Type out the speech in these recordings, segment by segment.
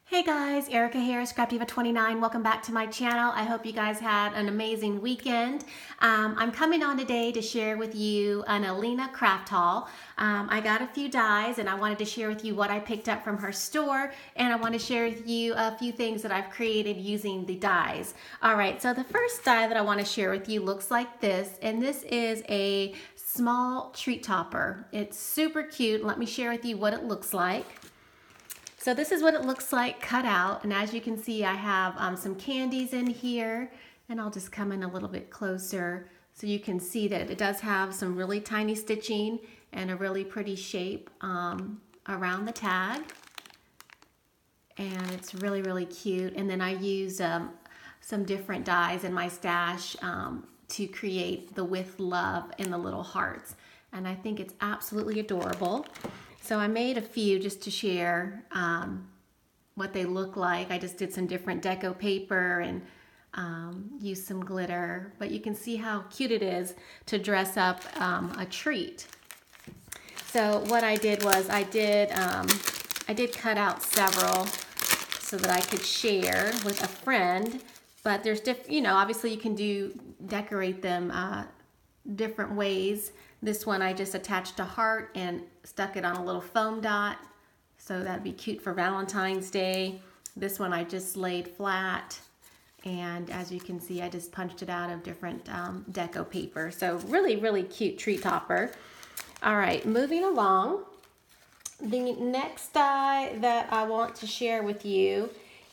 Hey guys, Erica here, Scrapdivatwentynine. Welcome back to my channel. I hope you guys had an amazing weekend. I'm coming on today to share with you an Alina craft haul. I got a few dies and I wanted to share with you what I picked up from her store, and I want to share with you a few things that I've created using the dies. Alright, so the first die that I want to share with you looks like this, and this is a small treat topper. It's super cute. Let me share with you what it looks like. So this is what it looks like cut out, and as you can see I have some candies in here, and I'll just come in a little bit closer so you can see that it does have some really tiny stitching and a really pretty shape around the tag, and it's really cute. And then I used some different dies in my stash to create the with love and the little hearts, and I think it's absolutely adorable. So I made a few just to share what they look like. I just did some different deco paper and used some glitter, but you can see how cute it is to dress up a treat. So what I did was I did cut out several so that I could share with a friend, but there's obviously you can decorate them different ways. This one I just attached a heart and stuck it on a little foam dot, so that'd be cute for Valentine's Day. This one I just laid flat, and as you can see I just punched it out of different deco paper. So really cute treat topper. All right, moving along. The next die that I want to share with you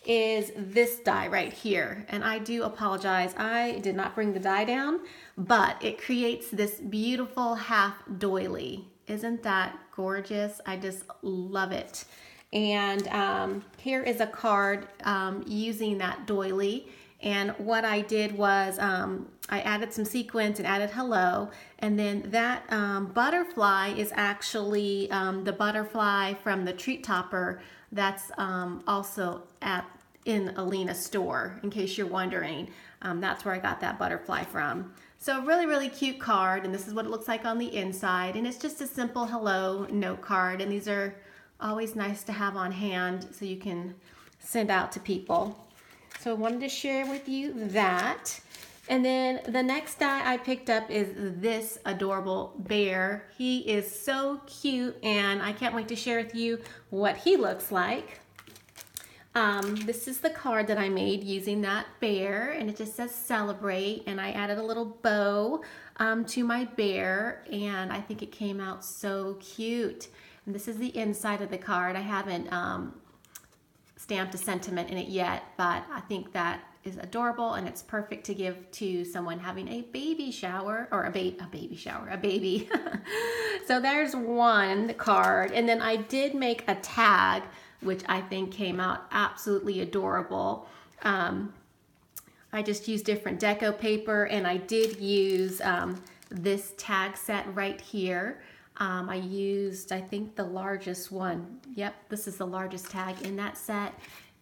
is this die right here, and I do apologize, I did not bring the die down, but it creates this beautiful half doily. Isn't that gorgeous? I just love it. And here is a card using that doily, and what I did was I added some sequins and added hello, and then that butterfly is actually the butterfly from the treat topper that's also in Alina's store, in case you're wondering. That's where I got that butterfly from. So really cute card, and this is what it looks like on the inside, and it's just a simple hello note card, and these are always nice to have on hand so you can send out to people. So I wanted to share with you that. And then the next die I picked up is this adorable bear. He is so cute, and I can't wait to share with you what he looks like. This is the card that I made using that bear, and it just says celebrate, and I added a little bow to my bear, and I think it came out so cute. And this is the inside of the card. I haven't stamped a sentiment in it yet, but I think that is adorable, and it's perfect to give to someone having a baby shower, or a baby. So there's one card, and then I did make a tag, which I think came out absolutely adorable. I just used different deco paper, and I did use this tag set right here. I used, I think, the largest one. Yep, this is the largest tag in that set,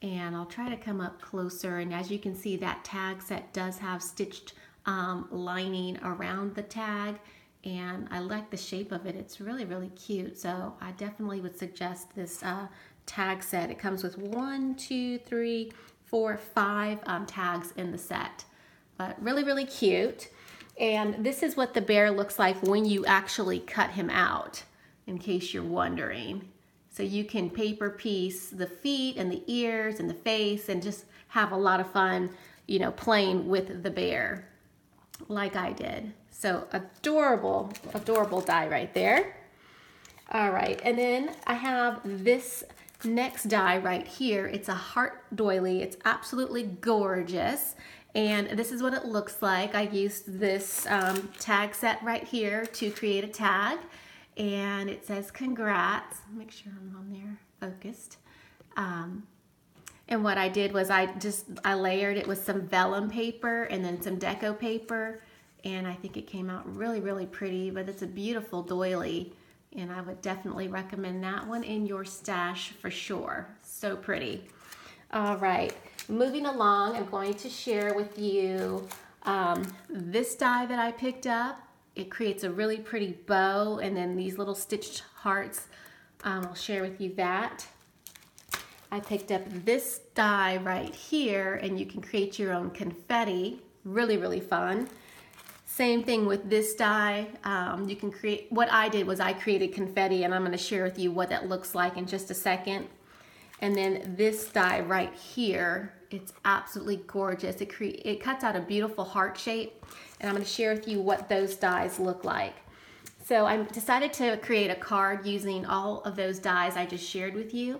and I'll try to come up closer, and as you can see, that tag set does have stitched lining around the tag, and I like the shape of it. It's really cute, so I definitely would suggest this tag set. It comes with 1, 2, 3, 4, 5 tags in the set, but really cute. And this is what the bear looks like when you actually cut him out, in case you're wondering. So you can paper piece the feet and the ears and the face and just have a lot of fun, playing with the bear like I did. So adorable die right there. All right, and then I have this next die right here. It's a heart doily. It's absolutely gorgeous, and this is what it looks like. I used this tag set right here to create a tag, and it says congrats. Make sure I'm on there focused. And what I did was I layered it with some vellum paper and then some deco paper, and I think it came out really pretty. But it's a beautiful doily, and I would definitely recommend that one in your stash for sure. So pretty. All right, moving along, I'm going to share with you this die that I picked up. It creates a really pretty bow, and then these little stitched hearts. I'll share with you that. I picked up this die right here, and you can create your own confetti. Really, really fun. Same thing with this die. You can create, what I did was I created confetti, and I'm going to share with you what that looks like in just a second. And then this die right here, it's absolutely gorgeous. It cuts out a beautiful heart shape, and I'm going to share with you what those dies look like. So I decided to create a card using all of those dies I just shared with you.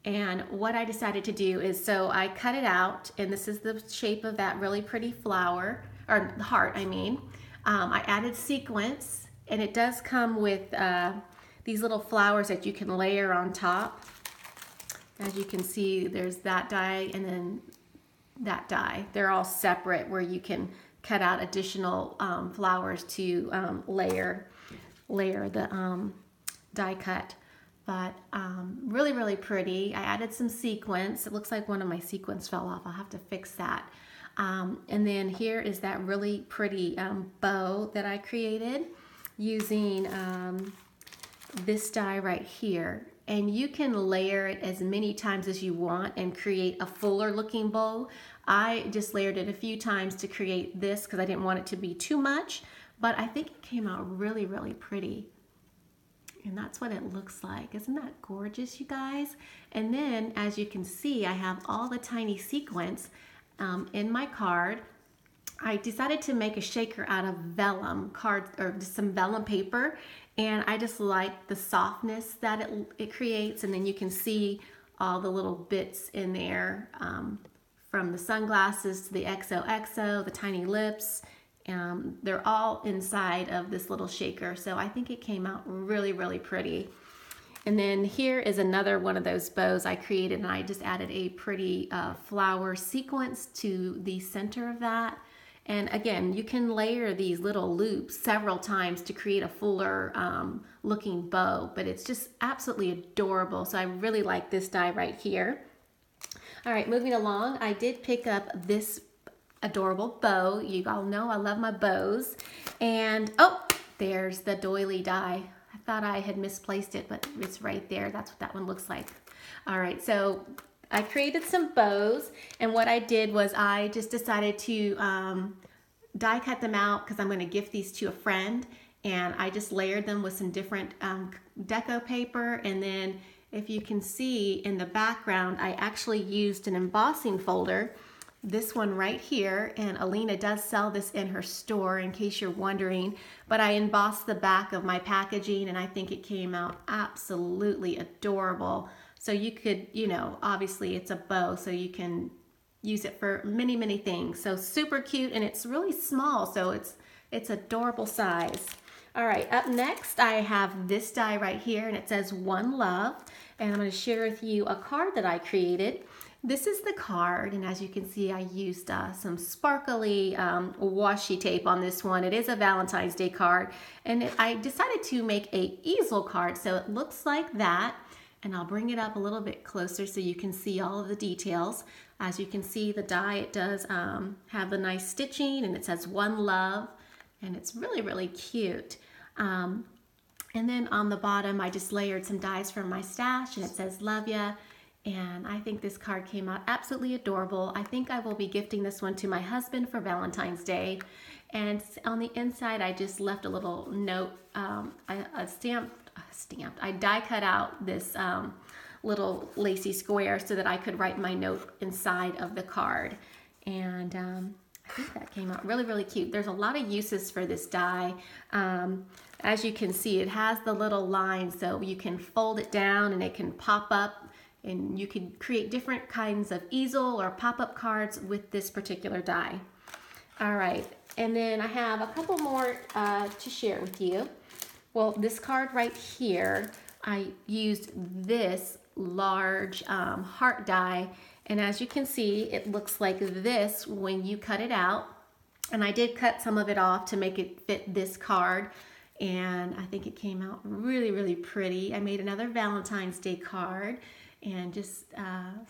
And what I decided to do is, so I cut it out, and this is the shape of that really pretty flower, or heart, I mean. I added sequins, and it does come with these little flowers that you can layer on top. As you can see, there's that die and then that die. They're all separate, where you can cut out additional flowers to layer the die cut. But really, really pretty. I added some sequins. It looks like one of my sequins fell off. I'll have to fix that. And then here is that really pretty bow that I created using this die right here. And you can layer it as many times as you want and create a fuller looking bow. I just layered it a few times to create this because I didn't want it to be too much, but I think it came out really, really pretty. And that's what it looks like. Isn't that gorgeous, you guys? And then, as you can see, I have all the tiny sequins in my card. I decided to make a shaker out of vellum card, or just some vellum paper, and I just like the softness that it creates. And then you can see all the little bits in there, from the sunglasses to the XOXO, the tiny lips. They're all inside of this little shaker, so I think it came out really, really pretty. And then here is another one of those bows I created, and I just added a pretty flower sequence to the center of that. And again, you can layer these little loops several times to create a fuller looking bow, but it's just absolutely adorable. So I really like this die right here. All right, moving along, I did pick up this adorable bow. You all know I love my bows. And oh, there's the doily die. I thought I had misplaced it, but it's right there. That's what that one looks like. All right, so I created some bows, and what I did was I just decided to die cut them out because I'm going to gift these to a friend, and I just layered them with some different deco paper. And then if you can see in the background, I actually used an embossing folder, this one right here, and Alina does sell this in her store in case you're wondering, but I embossed the back of my packaging, and I think it came out absolutely adorable. So you could, you know, obviously it's a bow, so you can use it for many, many things. So super cute, and it's really small, so it's adorable size. All right, up next I have this die right here, and it says One Love, and I'm going to share with you a card that I created. This is the card, and as you can see, I used some sparkly washi tape on this one. It is a Valentine's Day card, and I decided to make a easel card, so it looks like that. And I'll bring it up a little bit closer so you can see all of the details. As you can see, the die, it does have the nice stitching, and it says One Love, and it's really, really cute. And then on the bottom, I just layered some dies from my stash, and it says Love Ya. And I think this card came out absolutely adorable. I think I will be gifting this one to my husband for Valentine's Day. And on the inside, I just left a little note, I die cut out this little lacy square so that I could write my note inside of the card. And I think that came out really, really cute. There's a lot of uses for this die. As you can see, it has the little lines, so you can fold it down and it can pop up, and you can create different kinds of easel or pop-up cards with this particular die. All right, and then I have a couple more to share with you. Well, this card right here, I used this large heart die, and as you can see, it looks like this when you cut it out. And I did cut some of it off to make it fit this card, and I think it came out really, really pretty. I made another Valentine's Day card and just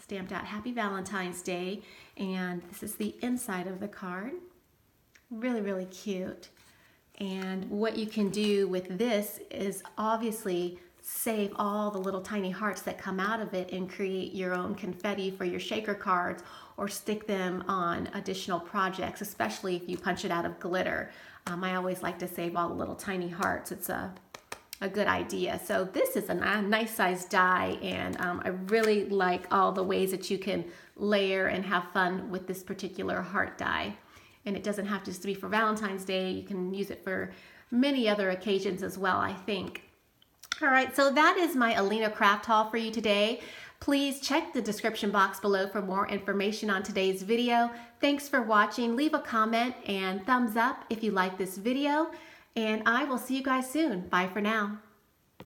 stamped out Happy Valentine's Day, and this is the inside of the card. Really, really cute. And what you can do with this is obviously save all the little tiny hearts that come out of it and create your own confetti for your shaker cards, or stick them on additional projects, especially if you punch it out of glitter. I always like to save all the little tiny hearts. It's a good idea. So this is a nice size die, and I really like all the ways that you can layer and have fun with this particular heart die. And it doesn't have to just be for Valentine's Day. You can use it for many other occasions as well, I think. All right, so that is my Alina craft haul for you today. Please check the description box below for more information on today's video. Thanks for watching. Leave a comment and thumbs up if you like this video, and I will see you guys soon. Bye for now.